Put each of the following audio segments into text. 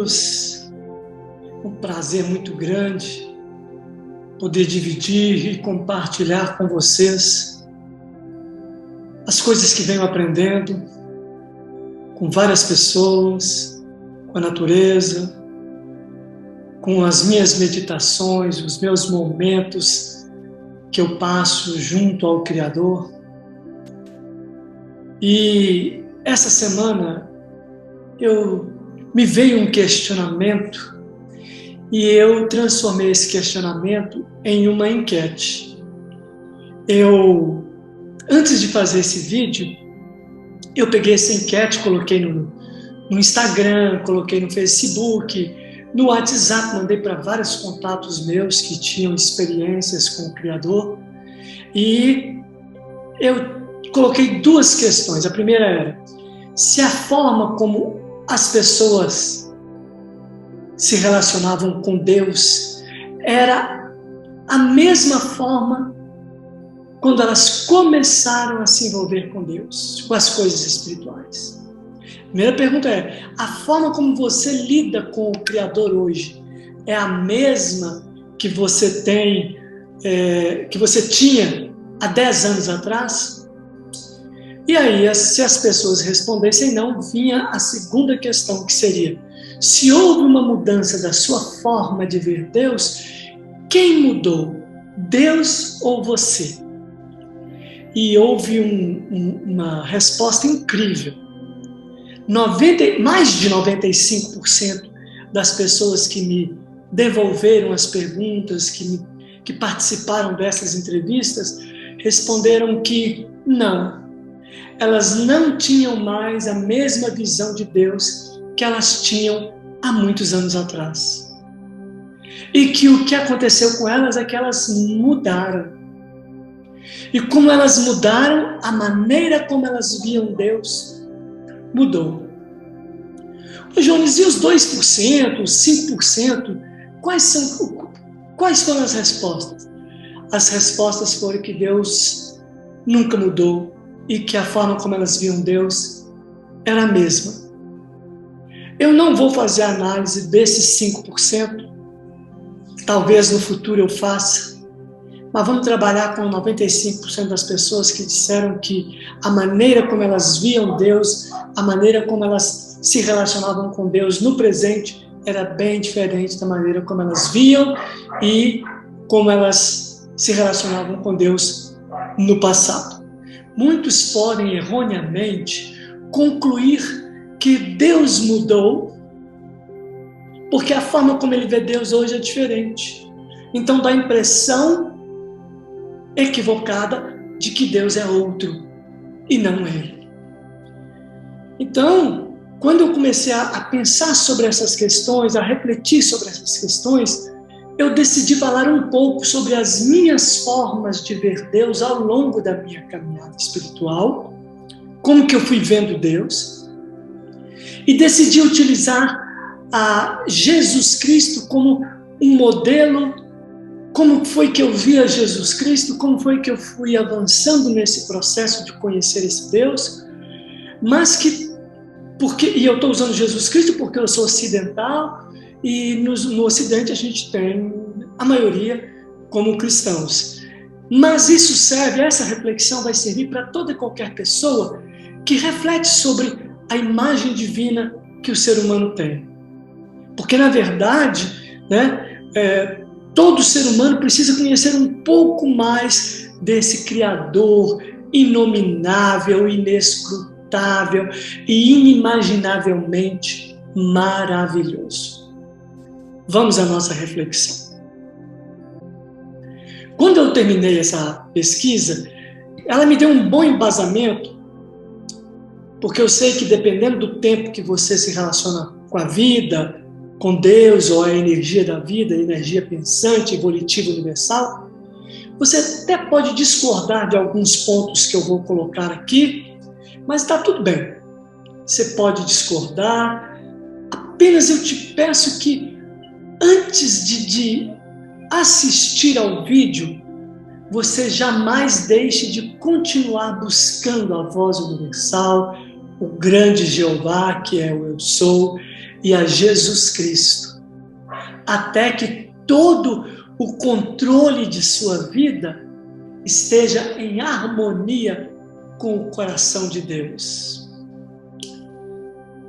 todos, um prazer muito grande poder dividir e compartilhar com vocês as coisas que venho aprendendo com várias pessoas, com a natureza, com as minhas meditações, os meus momentos que eu passo junto ao Criador. E essa semana me veio um questionamento e eu transformei esse questionamento em uma enquete. Antes de fazer esse vídeo, eu peguei essa enquete, coloquei no Instagram, coloquei no Facebook, no WhatsApp, mandei para vários contatos meus que tinham experiências com o Criador. E eu coloquei duas questões. A primeira era se a forma como as pessoas se relacionavam com Deus era a mesma forma quando elas começaram a se envolver com Deus, com as coisas espirituais. A primeira pergunta é: a forma como você lida com o Criador hoje é a mesma que você tinha há 10 anos atrás? E aí, se as pessoas respondessem não, vinha a segunda questão, que seria: se houve uma mudança da sua forma de ver Deus, quem mudou? Deus ou você? E houve uma resposta incrível. Mais de 95% das pessoas que me devolveram as perguntas, que participaram dessas entrevistas, responderam que não. Elas não tinham mais a mesma visão de Deus que elas tinham há muitos anos atrás. E que o que aconteceu com elas é que elas mudaram. E como elas mudaram, a maneira como elas viam Deus mudou. Ô Jones, e os 2%, os 5%, quais foram as respostas? As respostas foram que Deus nunca mudou e que a forma como elas viam Deus era a mesma. Eu não vou fazer a análise desses 5%, talvez no futuro eu faça, mas vamos trabalhar com 95% das pessoas que disseram que a maneira como elas viam Deus, a maneira como elas se relacionavam com Deus no presente, era bem diferente da maneira como elas viam e como elas se relacionavam com Deus no passado. Muitos podem erroneamente concluir que Deus mudou porque a forma como ele vê Deus hoje é diferente. Então dá a impressão equivocada de que Deus é outro e não ele. Então, quando eu comecei a pensar sobre essas questões, a refletir sobre essas questões, eu decidi falar um pouco sobre as minhas formas de ver Deus ao longo da minha caminhada espiritual, como que eu fui vendo Deus, e decidi utilizar a Jesus Cristo como um modelo. Como foi que eu via Jesus Cristo, como foi que eu fui avançando nesse processo de conhecer esse Deus, e eu estou usando Jesus Cristo porque eu sou ocidental, e no Ocidente a gente tem a maioria como cristãos. Mas essa reflexão vai servir para toda e qualquer pessoa que reflete sobre a imagem divina que o ser humano tem. Porque, na verdade, todo ser humano precisa conhecer um pouco mais desse Criador inominável, inescrutável e inimaginavelmente maravilhoso. Vamos à nossa reflexão. Quando eu terminei essa pesquisa, ela me deu um bom embasamento, porque eu sei que dependendo do tempo que você se relaciona com a vida, com Deus ou a energia da vida, a energia pensante, volitiva, universal, você até pode discordar de alguns pontos que eu vou colocar aqui, mas está tudo bem. Você pode discordar, apenas eu te peço que antes de assistir ao vídeo, você jamais deixe de continuar buscando a voz universal, o grande Jeová, que é o Eu Sou, e a Jesus Cristo, até que todo o controle de sua vida esteja em harmonia com o coração de Deus.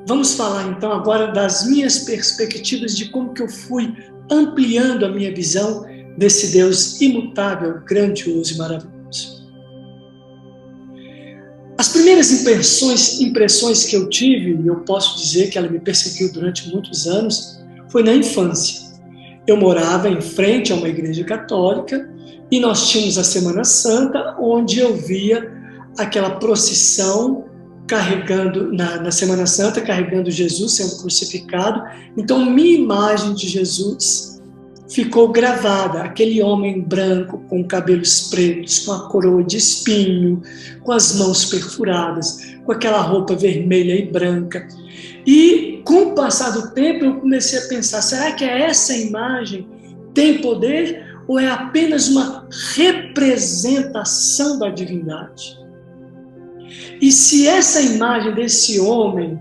Vamos falar então agora das minhas perspectivas de como que eu fui ampliando a minha visão desse Deus imutável, grandioso e maravilhoso. As primeiras impressões que eu tive, e eu posso dizer que ela me perseguiu durante muitos anos, foi na infância. Eu morava em frente a uma igreja católica e nós tínhamos a Semana Santa, onde eu via aquela procissão carregando, na Semana Santa, carregando Jesus sendo crucificado. Então, minha imagem de Jesus ficou gravada, aquele homem branco, com cabelos pretos, com a coroa de espinho, com as mãos perfuradas, com aquela roupa vermelha e branca. E, com o passar do tempo, eu comecei a pensar, será que essa imagem tem poder ou é apenas uma representação da divindade? E se essa imagem desse homem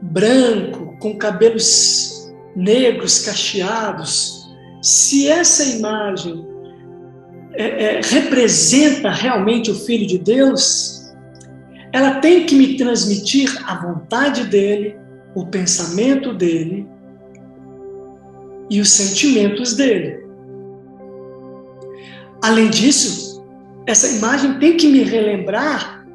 branco, com cabelos negros, cacheados, se essa imagem representa realmente o Filho de Deus, ela tem que me transmitir a vontade dele, o pensamento dele e os sentimentos dele. Além disso, essa imagem tem que me relembrar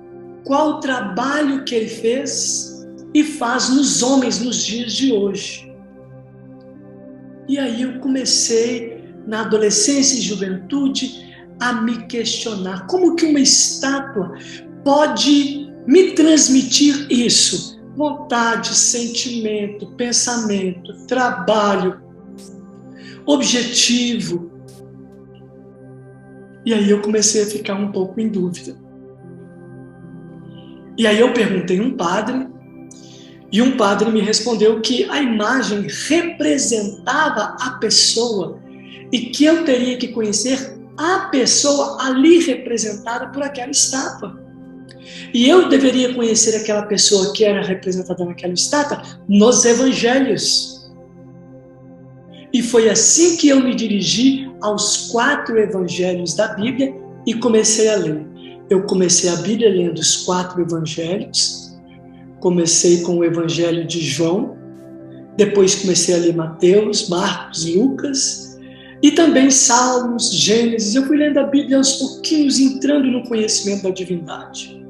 qual o trabalho que ele fez e faz nos homens nos dias de hoje. E aí eu comecei, na adolescência e juventude, a me questionar como que uma estátua pode me transmitir isso? Vontade, sentimento, pensamento, trabalho, objetivo. E aí eu comecei a ficar um pouco em dúvida. E aí eu perguntei a um padre, e um padre me respondeu que a imagem representava a pessoa e que eu teria que conhecer a pessoa ali representada por aquela estátua. E eu deveria conhecer aquela pessoa que era representada naquela estátua nos evangelhos. E foi assim que eu me dirigi aos 4 evangelhos da Bíblia e comecei a ler. Eu comecei a Bíblia lendo os 4 evangelhos, comecei com o evangelho de João, depois comecei a ler Mateus, Marcos, Lucas, e também Salmos, Gênesis. Eu fui lendo a Bíblia aos pouquinhos, entrando no conhecimento da divindade.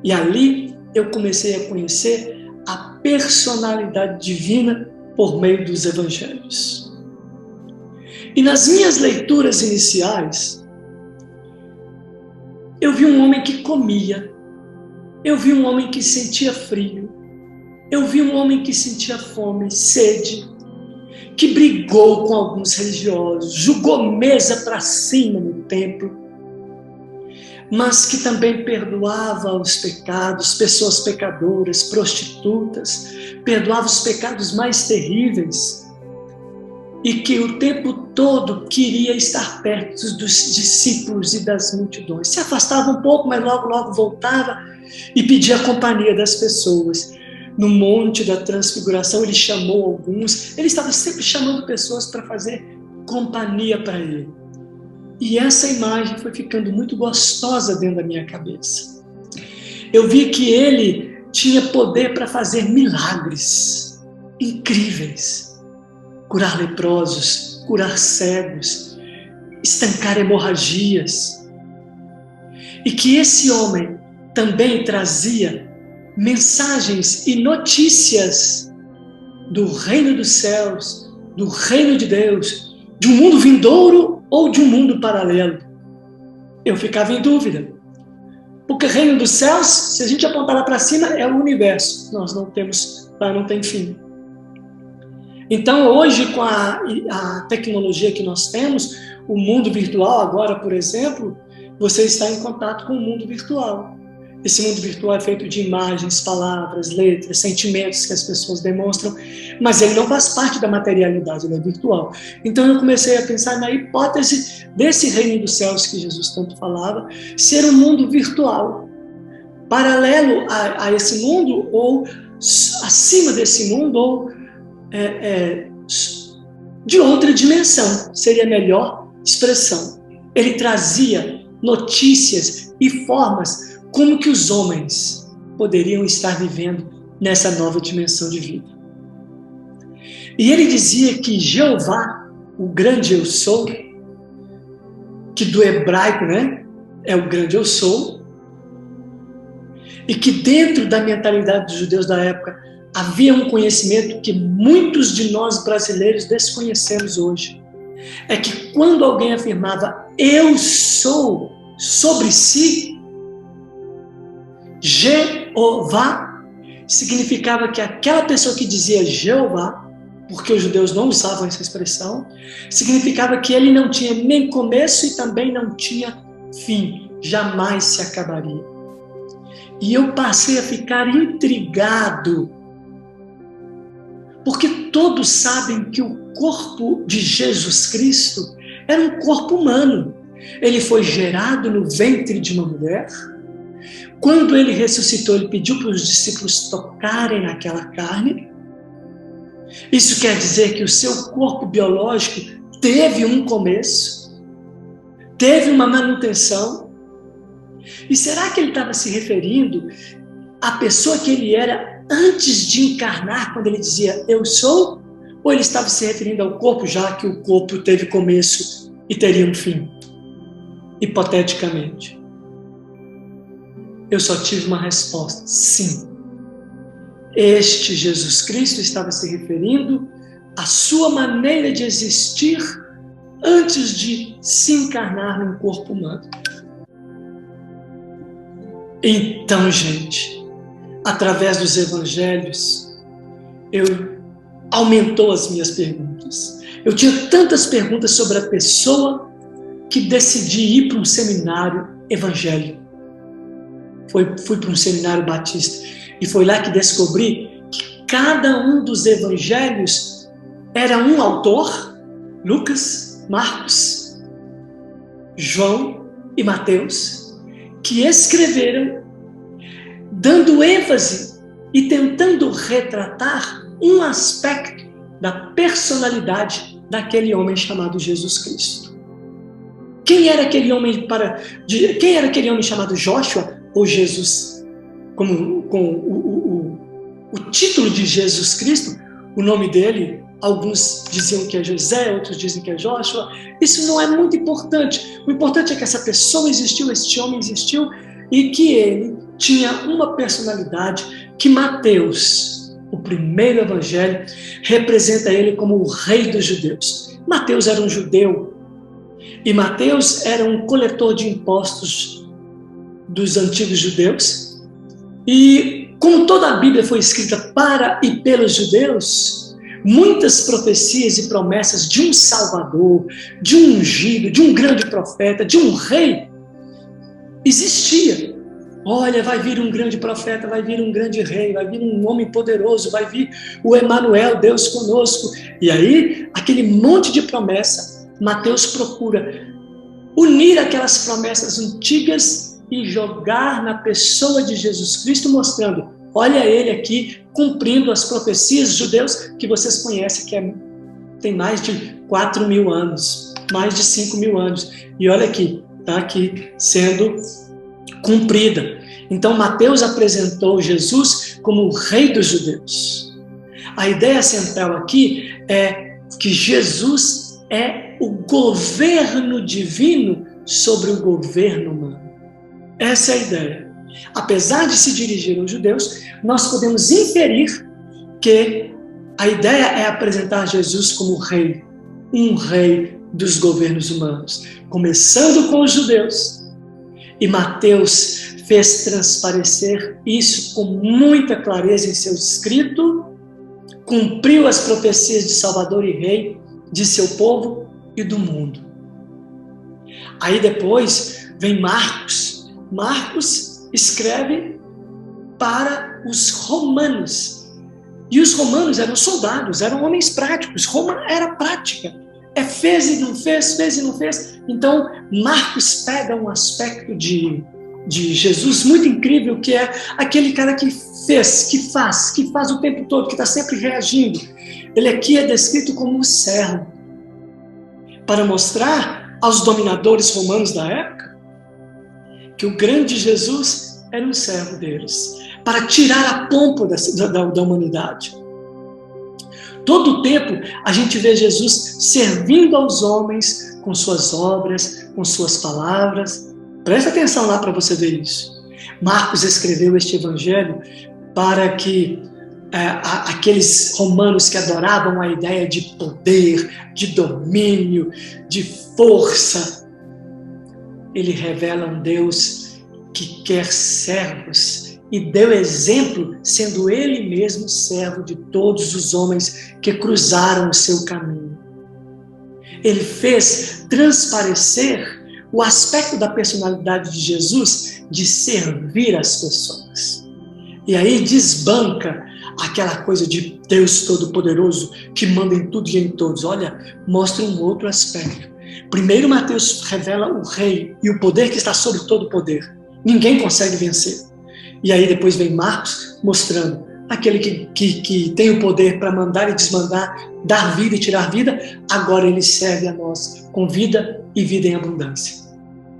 E ali eu comecei a conhecer a personalidade divina por meio dos evangelhos. E nas minhas leituras iniciais, eu vi um homem que comia, eu vi um homem que sentia frio, eu vi um homem que sentia fome, sede, que brigou com alguns religiosos, jogou mesa para cima no templo, mas que também perdoava os pecados, pessoas pecadoras, prostitutas, perdoava os pecados mais terríveis, e que o tempo todo queria estar perto dos discípulos e das multidões. Se afastava um pouco, mas logo voltava e pedia a companhia das pessoas. No Monte da Transfiguração, ele chamou alguns, ele estava sempre chamando pessoas para fazer companhia para ele. E essa imagem foi ficando muito gostosa dentro da minha cabeça. Eu vi que ele tinha poder para fazer milagres incríveis. Curar leprosos, curar cegos, estancar hemorragias. E que esse homem também trazia mensagens e notícias do reino dos céus, do reino de Deus, de um mundo vindouro ou de um mundo paralelo. Eu ficava em dúvida. Porque o reino dos céus, se a gente apontar lá para cima, é o universo. Nós não temos, lá não tem fim. Então, hoje, com a tecnologia que nós temos, o mundo virtual, agora, por exemplo, você está em contato com o mundo virtual. Esse mundo virtual é feito de imagens, palavras, letras, sentimentos que as pessoas demonstram, mas ele não faz parte da materialidade, ele é virtual. Então, eu comecei a pensar na hipótese desse reino dos céus que Jesus tanto falava, ser um mundo virtual, paralelo a esse mundo, ou acima desse mundo, ou de outra dimensão, seria a melhor expressão. Ele trazia notícias e formas como que os homens poderiam estar vivendo nessa nova dimensão de vida. E ele dizia que Jeová, o grande eu sou, que do hebraico, né, é o grande eu sou, e que dentro da mentalidade dos judeus da época havia um conhecimento que muitos de nós brasileiros desconhecemos hoje. É que quando alguém afirmava eu sou sobre si, Jeová, significava que aquela pessoa que dizia Jeová, porque os judeus não usavam essa expressão, significava que ele não tinha nem começo e também não tinha fim, jamais se acabaria. E eu passei a ficar intrigado, porque todos sabem que o corpo de Jesus Cristo era um corpo humano. Ele foi gerado no ventre de uma mulher. Quando ele ressuscitou, ele pediu para os discípulos tocarem naquela carne. Isso quer dizer que o seu corpo biológico teve um começo, teve uma manutenção. E será que ele estava se referindo à pessoa que ele era antes de encarnar, quando ele dizia eu sou? Ou ele estava se referindo ao corpo, já que o corpo teve começo e teria um fim? Hipoteticamente. Eu só tive uma resposta: sim. Este Jesus Cristo estava se referindo à sua maneira de existir antes de se encarnar num corpo humano. Então, gente, através dos evangelhos, aumentou as minhas perguntas. Eu tinha tantas perguntas sobre a pessoa que decidi ir para um seminário evangélico. Fui para um seminário batista. E foi lá que descobri que cada um dos evangelhos era um autor, Lucas, Marcos, João e Mateus, que escreveram dando ênfase e tentando retratar um aspecto da personalidade daquele homem chamado Jesus Cristo. Quem era aquele homem chamado Joshua ou Jesus? Com o título de Jesus Cristo, o nome dele, alguns diziam que é José, outros dizem que é Joshua. Isso não é muito importante. O importante é que essa pessoa existiu, este homem existiu, e que ele tinha uma personalidade que Mateus, o primeiro evangelho, representa ele como o rei dos judeus. Mateus era um judeu, e Mateus era um coletor de impostos dos antigos judeus. E como toda a Bíblia foi escrita para e pelos judeus, muitas profecias e promessas de um Salvador, de um ungido, de um grande profeta, de um rei, existia. Olha, vai vir um grande profeta, vai vir um grande rei, vai vir um homem poderoso, vai vir o Emanuel, Deus conosco. E aí, aquele monte de promessa, Mateus procura unir aquelas promessas antigas e jogar na pessoa de Jesus Cristo, mostrando, olha ele aqui, cumprindo as profecias judeus que vocês conhecem, que tem mais de 4.000 anos, mais de 5.000 anos. E olha aqui, está aqui sendo cumprida. Então, Mateus apresentou Jesus como o rei dos judeus. A ideia central aqui é que Jesus é o governo divino sobre o governo humano. Essa é a ideia. Apesar de se dirigir aos judeus, nós podemos inferir que a ideia é apresentar Jesus como rei, um rei dos governos humanos, começando com os judeus. E Mateus fez transparecer isso com muita clareza em seu escrito, cumpriu as profecias de Salvador e Rei de seu povo e do mundo. Aí depois vem Marcos. Marcos escreve para os romanos. E os romanos eram soldados, eram homens práticos. Roma era prática. Fez e não fez, fez e não fez. Então, Marcos pega um aspecto de de Jesus muito incrível, que é aquele cara que faz o tempo todo, que está sempre reagindo. Ele aqui é descrito como um servo, para mostrar aos dominadores romanos da época que o grande Jesus era um servo deles, para tirar a pompa da humanidade. Todo o tempo a gente vê Jesus servindo aos homens com suas obras, com suas palavras. Presta atenção lá para você ver isso. Marcos escreveu este evangelho para que aqueles romanos que adoravam a ideia de poder, de domínio, de força, ele revela um Deus que quer servos e deu exemplo, sendo ele mesmo servo de todos os homens que cruzaram o seu caminho. Ele fez transparecer o aspecto da personalidade de Jesus de servir as pessoas. E aí desbanca aquela coisa de Deus Todo-Poderoso que manda em tudo e em todos. Olha, mostra um outro aspecto. Primeiro Mateus revela o rei e o poder que está sobre todo o poder. Ninguém consegue vencer. E aí depois vem Marcos mostrando aquele que tem o poder para mandar e desmandar, dar vida e tirar vida, agora ele serve a nós com vida e vida em abundância.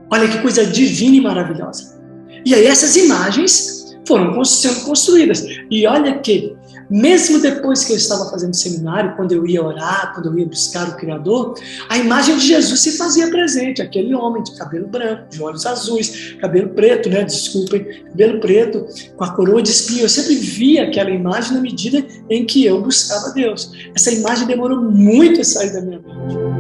Olha que coisa divina e maravilhosa. E aí essas imagens foram sendo construídas. E olha que, mesmo depois que eu estava fazendo seminário, quando eu ia orar, quando eu ia buscar o Criador, a imagem de Jesus se fazia presente. Aquele homem de cabelo branco, de olhos azuis, cabelo preto, cabelo preto, com a coroa de espinho. Eu sempre via aquela imagem na medida em que eu buscava Deus. Essa imagem demorou muito a sair da minha mente.